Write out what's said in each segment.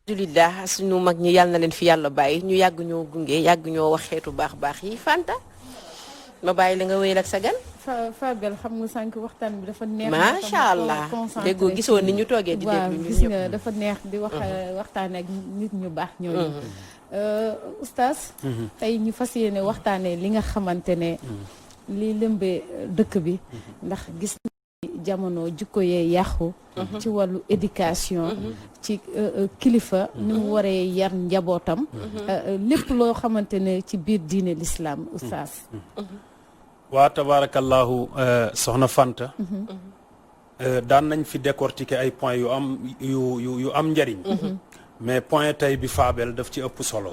alhamdulilah suñu mag ñi yàlla na leen fi yàlla bàyyi ñu yàgg ñoo gunge yàgg ñoo wax xeetu baax yi Fanta ma bàyyi la nga wéyal ak sa gan. Fabel xam nga sànq waxtaan bi dafa neex. macha allah déggoo gisoon ni ñu toogee di déglu gis nga dafa neex di wax waxtaanee ak nit ñu baax ñooñu. oustaz. tey ñu fas yéene waxtaanee li nga xamante ne. li lëmbee dëkk bi. ndax gis jamono jikko yee yàqu. ci wàllu éducation. ci kilifa ni mu waree yar njabootam. lépp loo xamante ne ci biir diine l'islam oustaz. waa tabarakallahu soxna Fanta. daan nañ fi décortiquer ay points yu am njariñ. mais point tey bi Fabel daf ci ëpp solo.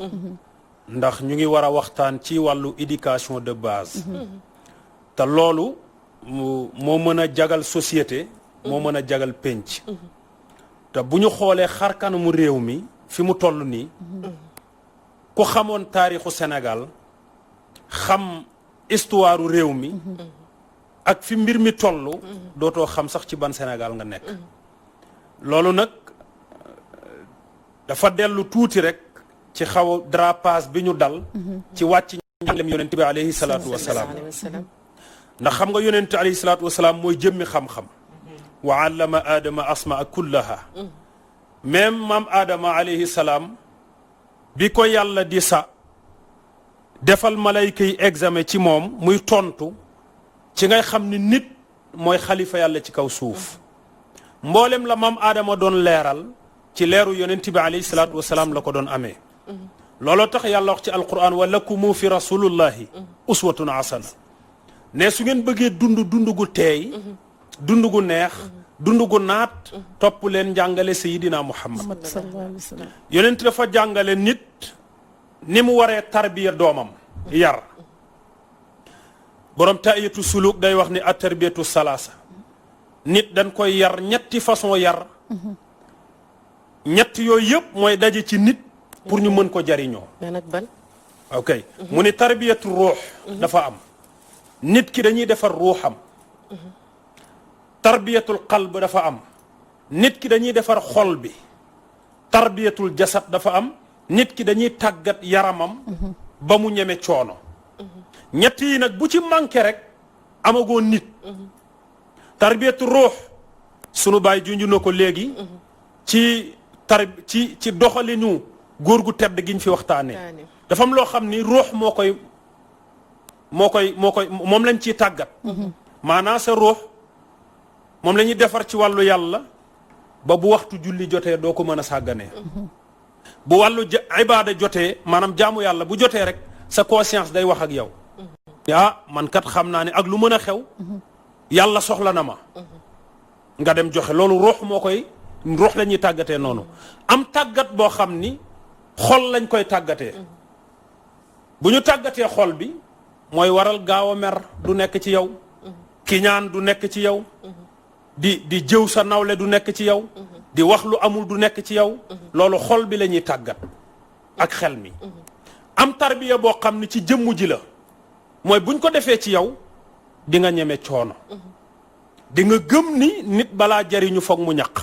ndax ñu ngi war a waxtaan ci wàllu éducation de base. te loolu moo mën a jagal société. moo mën a jagal pénc. te bu ñu xoolee xarkanamu réew mi fi mu toll nii. ku xamoon taarixu Sénégal xam histoire réew mi. ak fi mbir mi toll. dootoo xam sax ci ban Sénégal nga nekk. loolu nag dafa dellu tuuti rek ci xaw a drapage bi ñu dal. ci wàcc njàngalem yonent bi alayhi salaatu wa salaam. ndax xam nga yonent alayhi salaatu wa salaam mooy jëmmi xam-xam. wa allama aadama asmaa kullaha. même maam aadama alayhi salaam bi ko yàlla di sa defal malayka yi examen ci moom muy tontu ci ngay xam ni nit mooy xalifa yàlla ci kaw suuf. mboolem la maam aadama doon leeral ci leeru yonent bi alayhi salaatu wa salaam la ko doon amee. looloo tax yàlla wax ci alquran wa lakumu fi rasulillahi uswatun hasana ne su ngeen bëggee dund gu teey dund gu neex dund gu naat topp leen njàngale sayidina Muhammad yonent dafa jàngale nit ni mu waree tarbiya doomam yar borom taayatu suluk day wax ni at tarbiyatu salaasa nit dañ koy yar ñetti façon yar ñett yooyu yëpp mooy daje ci nit pour ñu mën ko jariñoo. ban ok mu ni tarbiyatu ruux dafa am nit ki dañuy defar ruuxam. tarbiyatul qalb dafa am nit ki dañuy defar xol bi. tarbiyatul jasad dafa am nit ki dañuy tàggat yaramam. ba mu ñeme coono. ñett yi nag bu ci manqué rek amagoo nit. tarbiyatul ruux sunu baay junj na ko léegi. ci doxalinu góor gu tedd giñ fi waxtaanee. dafa am loo xam ni ruux moom lañ ciy tàggat. maanaa sa ruux moom la ñuy defar ci wàllu yàlla ba bu waxtu julli jotee doo ko mën a sàgganee. bu wàllu ibaada jotee maanaam jaamu yàlla bu jotee rek sa conscience day wax ak yow. man kat xam naa ne ak lu mën a xew. yàlla soxla na ma. nga dem joxe loolu ruux la ñuy tàggatee noonu. am tàggat boo xam ni xol lañ koy tàggatee. bu ñu tàggatee xol bi mooy waral gaaw a mer du nekk ci yow. kiñaan du nekk ci yow. di jëw sa nawle du nekk ci yow. di wax lu amul du nekk ci yow. loolu xol bi la ñuy tàggat ak xel mi. am tarbiya boo xam ni ci jëmm ji la mooy buñ ko defee ci yow di nga ñeme coono. di nga gëm ni nit balaa jariñu foog mu ñaq.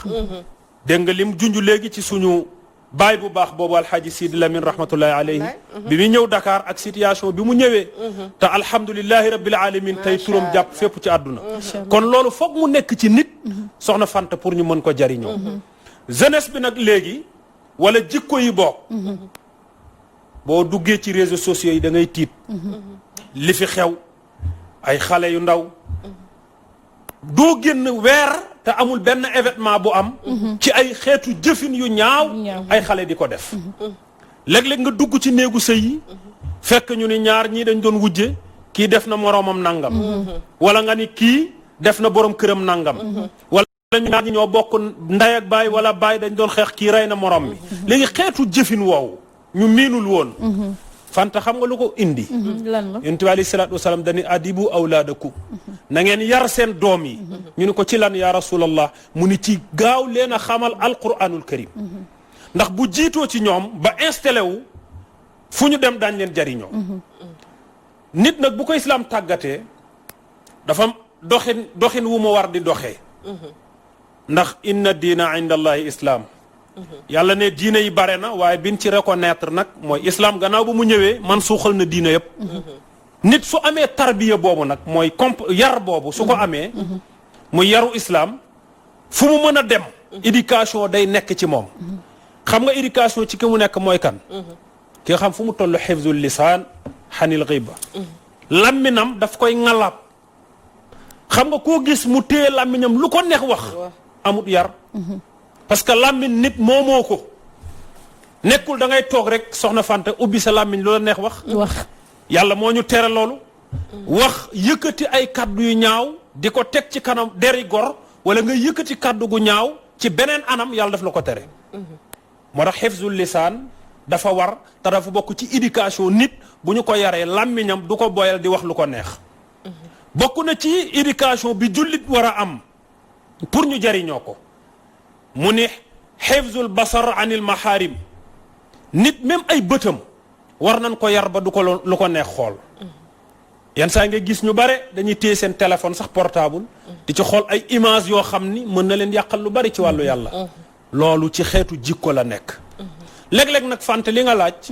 dégg nga lim junj léegi ci suñu baay bu baax boobu alxaaji Sidi Lamine rahmatullahi alayhi bi mu ñëw Dakar ak situation bi mu ñëwee. te alhamdulilahi rabbil alamin tey turam jàpp fépp ci àdduna. kon loolu foog mu nekk ci nit. soxna Fanta pour ñu mën ko jariñoo. jeunesse bi nag léegi wala jikko yi bokk. boo duggee ci réseaux sociaux yi da ngay tiit. li fi xew ay xale yu ndaw. doo génn weer te amul benn événement bu am. ci ay xeetu jëfin yu ñaaw. ay xale di ko def. léeg-léeg nga dugg ci néegu sëy yi. fekk ñu ni ñaar ñii dañ doon wujje kii def na moroomam nangam. wala nga ni kii def na borom këram nangam. wala ñu ñaar ñi ñoo bokk ndey ak baay wala baay dañ doon xeex kii rey na morom mi. léegi xeetu jëfin woowu ñu miinul woon. Fanta xam nga lu ko indi. lan la yonent bi alayhi salaatu wasalaam dañuy adibu awlaadakum na ngeen yar seen doom yi. ñu ni ko ci lan yaa rasulallah mu ni ci gaaw leen a xamal alquranul karim. ndax bu jiitoo ci ñoom ba installé wu fu ñu dem daañ leen jariñoo. nit nag bu ko islaam tàggatee dafa doxin wu mu war di doxee. ndax inna diina inda allahi islaam yàlla ne diine yi bare na waaye bin ci reconnaître nag mooy islam gannaaw ba mu ñëwee man suuxal na diine yëpp nit su amee tarbiya boobu nag mooy yar boobu su ko amee muy yaru islam fu mu mën a dem éducation day nekk ci moom xam nga éducation ci ki mu nekk mooy kan ki nga xam fu mu toll xifzul lisaan xanil xiba làmminam daf koy ŋalaab xam nga koo gis mu téye làmmiñam lu ko neex wax amut yar parce que làmmiñ nit moomoo ko nekkul da ngay toog rek soxna Fanta ubbi sa làmmiñ lu la neex wax yàlla moo ñu tere loolu wax yëkkati ay kaddu yu ñaaw di ko teg ci kanam deri gor wala nga yëkkati kaddu gu ñaaw ci beneen anam yàlla daf la ko tere moo tax xifzul lisaan dafa war te dafa bokk ci éducation nit bu ñu ko yaree làmmiñam du ko boyal di wax lu ko neex bokk na ci éducation bi jullit war a am pour ñu jariñoo ko mu ni xifzul basar anil maharim nit même ay bëtam war nañ ko yar ba du ko lu ko neex xool yenn saa nga gis ñu bare dañuy téye seen téléphone sax portable di ci xool ay image yoo xam ni mën na leen yàqal lu bari ci wàllu yàlla loolu ci xeetu jikko la nekk léeg-léeg nag Fante li nga laaj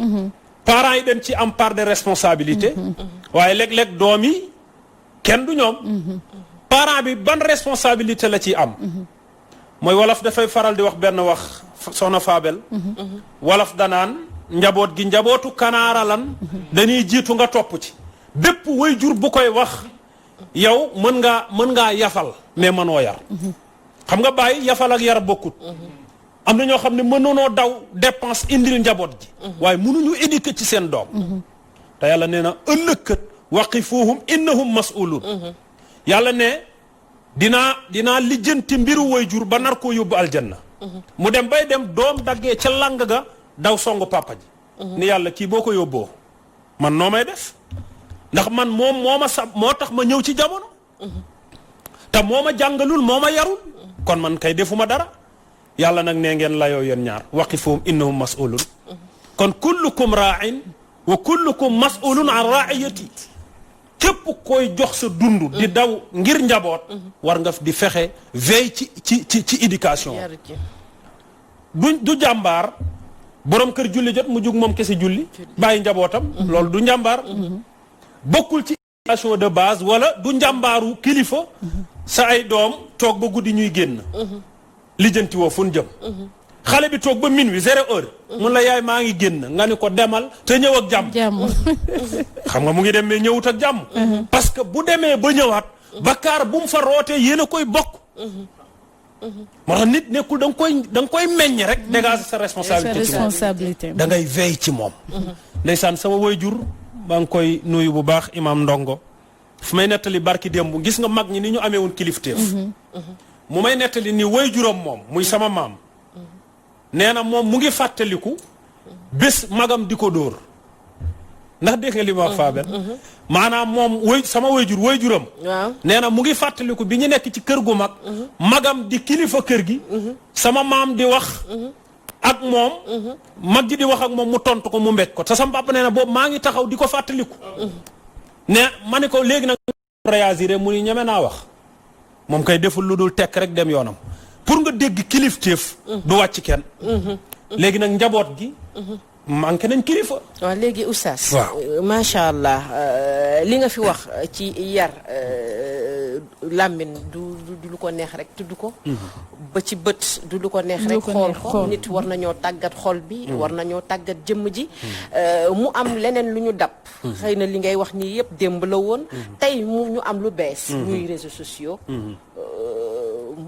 parents yi dañ ci am part de responsabilité waaye léeg-léeg doom yi kenn du ñoom parent bi ban responsabilité la ciy am mooy wolof dafay faral di wax benn wax soxna Fabel wolof danaan njaboot gi njabootu kanaara lan dañuy jiitu nga topp ci bépp waajur bu koy wax yow mën ngaa yafal mais mënoo yar xam nga bàyyi yafal ak yar bokkut am na ñoo xam ne mënoonoo daw dépense indil njaboot ji waaye mënuñu éduquer ci seen doom te yàlla nee na ëllëkkat waqifuhum innahum mas'ulun yàlla ne dinaa lijjanti mbiru waajur ba nar koo yóbbu aljanna mu dem bay dem doom daggee ca lang ga daw songu papa ji ni yàlla kii boo ko yóbboo man noo may def ndax man moom moo tax ma ñëw ci jamono te moo ma jàngalul moo ma yarul kon man kay defuma dara yàlla nag nee ngeen layoo yéen ñaar waqifuhum innahum mas'ulun kon kullukum ra'in wa kullukum mas'ulun an ra'iyati képp koy jox sa dund di daw ngir njaboot war nga di fexe veille ci éducation du jàmbaar borom kër julli jot mu jug moom kese julli bàyyi njabootam loolu du njàmbaar bokkul ci éducation de base wala du njàmbaaru kilifa sa ay doom toog ba guddi ñuy génn lijjanti woo fu ñu jëm xale bi toog ba minuit 0h mun la yaay maa ngi génn nga ni ko demal te ñëw ak jàmm xam nga mu ngi dem mais ñëwut ak jàmm parce que bu demee ba ñëwaat bakkaar bu mu fa rootee yéen a koy bokk moo tax nit nekkul da nga koy meññ rek dégager sa responsabilité da ngay veille ci moom ndeysaan sama waajur maa ngi koy nuyu bu baax imam Ndongo fu may nettali barki démb gis nga mag ñi ni ñu amee woon kilifteef mu may nettali ni waajuram moom muy sama maam nee na moom mu ngi fàttaliku bés magam di ko dóor ndax dégg nga li ma wax Fabel maanaam moom sama waajuram nee na mu ngi fàttaliku bi ñu nekk ci kër gu magam di kilifa kër gi sama maam di wax ak moom mag ji di wax ak moom mu tontu ko mu mbéj ko te sama papa nee na boobu maa ngi taxaw di ko fàttaliku ne ma ne ko léegi nag réagir mu ni ñeme naa wax moom kay deful lu dul tekk rek dem yoonam pour nga dégg kilifteef du wàcc kenn léegi nag njaboot gi manqué nañ kilifa waaw léegi oustaz macha allah li nga fi wax ci yar làmmiñ du lu ko neex rek tudd ko ba ci bët du lu ko neex rek xool ko nit war nañoo tàggat xol bi war nañoo tàggat jëmm ji mu am leneen lu ñu dab xëy na li ngay wax nii yëpp démb la woon tey ñu am lu bees muy réseaux sociaux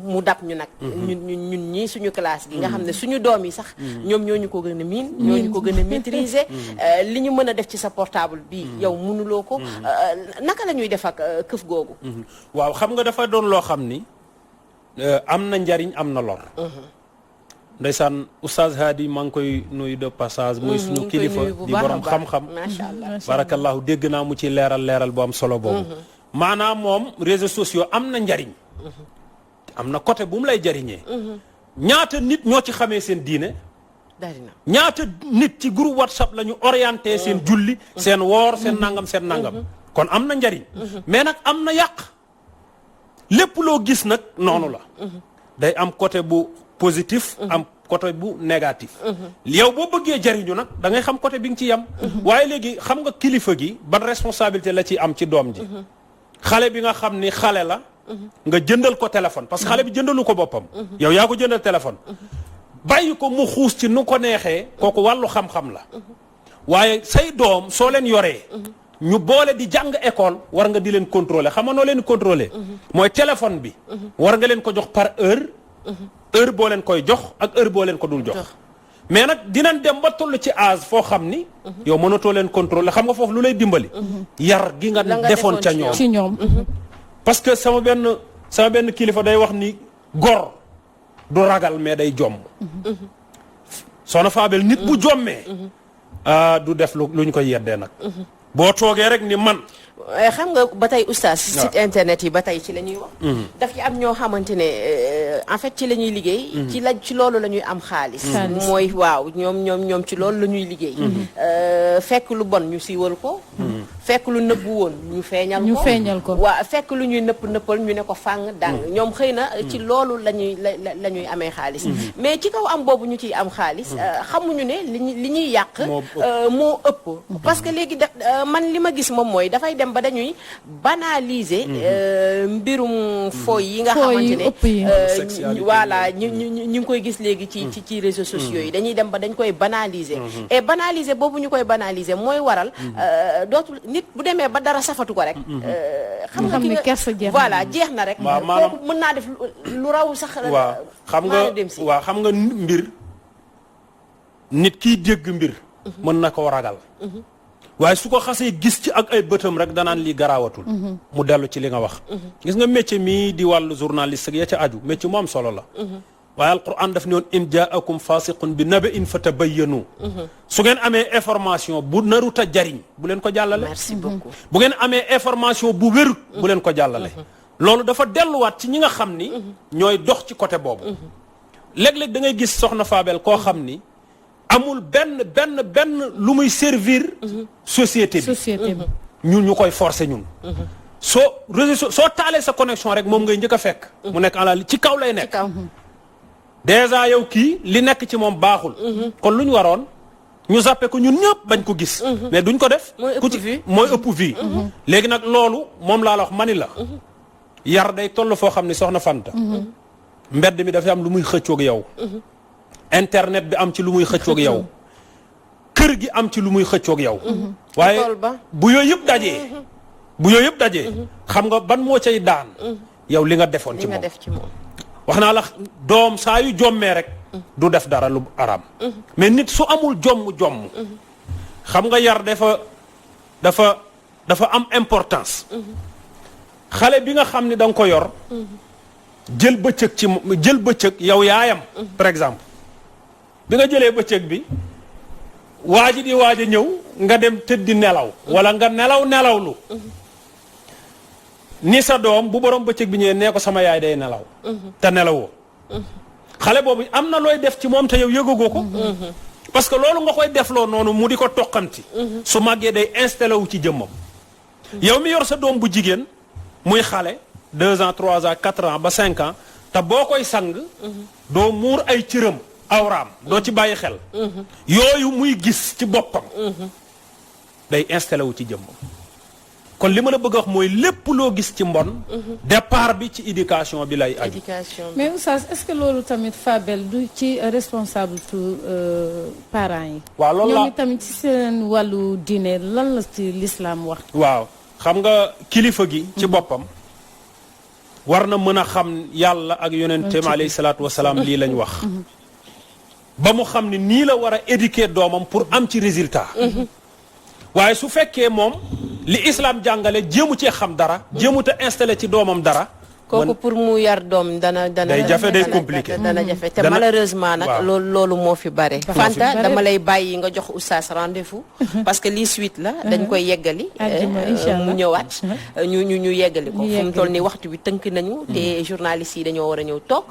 mu dab ñu nag ñun ñii suñu classe gi nga xam ne suñu doom yi sax ñoom ñoo ñu ko gën a miin ñoo ñu ko gën a maîtriser li ñu mën a def ci sa portable bi yow mënuloo ko naka la ñuy def ak këf googu waaw xam nga dafa doon loo xam ni am na njariñ am na lor ndeysaan oustaz Hadi maa ngi koy nuyu de passage muy suñu kilifa di borom xam-xam macha allah barakallahu dégg naa mu ci leeral bu am solo boobu maanaam moom réseaux sociaux am na njariñ am na côté bu mu lay jariñee ñaata nit ñoo ci xamee seen diine ñaata nit ci groupe WhatsApp la ñu orienté seen julli seen woor seen nangam kon am na njariñ mais nag am na yàq lépp loo gis nag noonu la day am côté bu positif am côté bu négatif. yow boo bëggee jariñu nag da ngay xam côté bi nga ci yam. waaye léegi xam nga kilifa gi ban responsabilité la ci am ci doom ji. xale bi nga xam ni xale la. nga jëndal ko téléphone parce que xale bi jëndalu ko boppam. yow yaa ko jëndal téléphone. bàyyi ko mu xuus ci nu ko neexee kooku wàllu xam-xam la. waaye say doom soo leen yoree. ñu boole di jàng école war nga di leen contrôler xam nga noo leen contrôler. mooy téléphone bi. war nga leen ko jox par heure. heure boo leen koy jox ak heure boo leen ko dul jox. mais nag dinañ dem ba toll ci âge foo xam ni. yow mënatoo leen contrôler xam nga foofu lu lay dimbali. yar gi nga defoon ca ñoom ci ñoom. parce que sama benn kilifa day wax ni gor du ragal mais day jomm. Soxna Fabel nit bu jommee. du def lu ñu koy yeddee nag. boo toogee rek ni man. xam nga ba tey oustaz site internet yi ba tey ci la ñuy wax. daf ci am ñoo xamante ne en fait ci la ñuy liggéey. ci loolu la ñuy am xaalis. mooy waaw ñoom ci loolu la ñuy liggéey. fekk lu bon ñu siiwal ko. fekk lu nëbbu woon ñu feeñal ko. waaw fekk lu ñuy nëppal ñu ne ko fàng dàng ñoom xëy na ci loolu la ñuy amee xaalis. mais ci kaw am boobu ñu ciy am xaalis. xamuñu ne li ñuy yàq. moo ëpp. parce que léegi man li ma gis moom mooy dafay dem ba dañuy banaliser mbirum fooy yi nga xamante ne voilà ñu ngi koy gis léegi ci réseaux sociaux yi dañuy dem ba dañ koy banaliser et banaliser boobu ñu koy banaliser mooy waral dootul nit bu demee ba dara safatu ko rek xam nga kersa jeex voilà jeex na rek kooku mën naa def lu raw sax xam nga mbir nit kiy dégg mbir mën na ko ragal waaye su ko xasee gis ci ak ay bëtam rek danaan lii garaawatul mu dellu ci li nga wax gis nga métier mii di wàllu journaliste ya ca aju métier mu am solo la waaye alquran daf ne woon in jaakum fasiqun bi naba'in fatabayyanu su ngeen amee information bu naruta jariñ bu leen ko jàllale merci beaucoup bu ngeen amee information bu wérut bu leen ko jàllale loolu dafa delluwaat ci ñi nga xam ni ñooy dox ci côté boobu léeg-léeg da ngay gis soxna Fabel koo xam ni amul benn lu muy servir société bi ñu koy forcer ñun soo taalee sa connexion rek moom ngay njëkk a fekk mu nekk en ci kaw lay nekk déjà yow kii li nekk ci moom baaxul kon lu ñu waroon ñu zappe ko ñun ñëpp bañ ko gis mais duñ ko def mooy ëpp vie léegi nag loolu moom laa la wax mani la yar day toll foo xam ni soxna Fanta mbedd mi dafa am lu muy xëccoog yow internet bi am ci lu muy xëccoog yow kër gi am ci lu muy xëccoog yow waaye bu yooyu yëpp dajee xam nga ban moo cay daan yow li nga defoon ci moom wax naa la doom saa yu jommee rek du def dara lu araam mais nit su amul jomm xam nga yar dafa am importance xale bi nga xam ni da nga ko yor jël bëccëg yow yaayam par exemple bi nga jëlee bëccëg bi waa ji di waaj a ñëw nga dem tëddi nelaw wala nga nelawlu ni sa doom bu borom bëccëg bi ñëwee nee ko sama yaay day nelaw te nelawoo xale boobu am na looy def ci moom te yow yëgagoo ko parce que loolu nga koy defloo noonu mu di ko toqanti su màggee day installé wu ci jëmmam yow mi yor sa doom bu jigéen muy xale 2 ans 3 ans 4 ans ba 5 ans te boo koy sang doo muur ay cëram awraam doo ci bàyyi xel yooyu muy gis ci boppam day installé wu ci jëmmam kon li ma la bëgg a wax mooy lépp loo gis ci mbon départ bi ci éducation bi lay aju mais oustaz est-ce que loolu tamit Fabel du ci responsable parents yi waaw loolu la ñoom tamit ci seen wàllu diine lan la ci l'islam wax waaw xam nga kilifa gi ci boppam war na mën a xam yàlla ak yonenteem alayhi salaatu wasalaam lii lañ wax ba mu xam ne nii la war a éduquer doomam pour am ci résultat waaye su fekkee moom li islam jàngale jéemu cee xam dara jéemu te installé ci doomam dara kooku pour mu yar doom dana day jafe day compliqué dana jafe te malheureusement nag loolu moo fi bare Fanta dama lay bàyyi nga jox oustaz rendez-vous parce que lii suite la dañ koy yeggali mu ñëwaat ñu yeggali ko fu mu toll ni waxtu bi tënk nañu te journalistes yi dañoo war a ñëw toog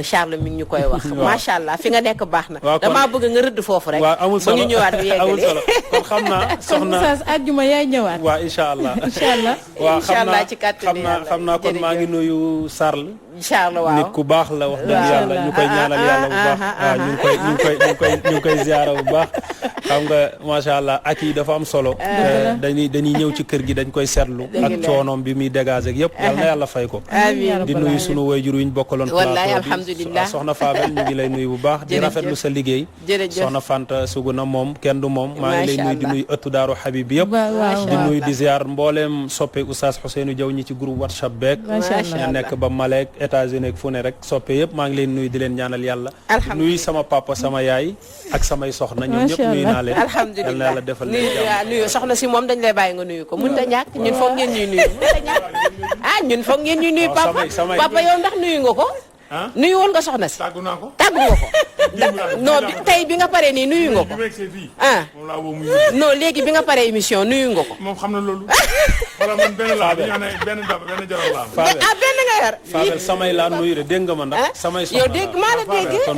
Charles mi ngi ñu koy wax macha allah fi nga nekk baax na damaa bëgg nga rëdd foofu rek ba ñu ñëwaat ñu yeggali kon xam naa kon soxna oustaz àjjuma yaay ñëwaat. waa incha allah incha allah. waaw Incha allah ci kàttanu yàlla. xam naa kon maa ngi nuyu Sarl incha allah waaw nit ku baax la wax dëgg yàlla ñu koy ñaanal yàlla bu baax waaw ñu ngi koy ziara bu baax xam nga macha allah ak yi dafa am solo dañuy ñëw ci kër gi dañ koy seetlu ak coonoom bi muy dégager ak yëpp yal na yàlla fay ko amiin di nuyu sunu wayjur wi ñu bokkaloon wallaay plateau bi alhamdulilah soxna Fabel ñu ngi lay nuyu bu baax di Jërëjëf. rafetlu sa liggéey jërëjëf soxna Fanta Suguna moom kenn du moom maa ngi lay Macha nuyu di Allah. nuyu ëttu Daaru Habib bi yëpp waaw di Allah. nuyu di ziar mbooleem soppe Oustaz Ousseynou Diaw ñi ci groupe WhatsApp beeg macha allah. ña nekk ba Malek États-Unis ak fu ne rek soppe yëpp maa ngi leen nuyu di leen ñaanal yàlla Alhamdulillah. nuyu sama papa sama yaay ak samay soxna ñoom ñëpp Macha nuyu Allah. naa leen yal na alhamdulilah yàlla defal leen jàmm waaw nuyu soxna si moom dañ lay bàyyi nga nuyu ko mënut a ñàkk ñun foog ngeen ñuy nuyu mënut a ñàkk ah ñun foog ngeen ñuy nuyu waaw, papa samay- papa yow ndax nuyu nga ko ah nuyu woon nga soxna si tàggu naa ko. tàggu nga ko non tey bi nga paree nii nuyu nga bi ko ma egsee fii. ah moom laa woo muy non léegi bi nga paree émission nuyu nga ko moom xam na loolu. wala man benn laa dañu ne benn jaral laa am. Fabel ah benn nga yor Fabel samay laa nuyu de dégg nga ma ndax samay soxna yow dégg maa la dégg kon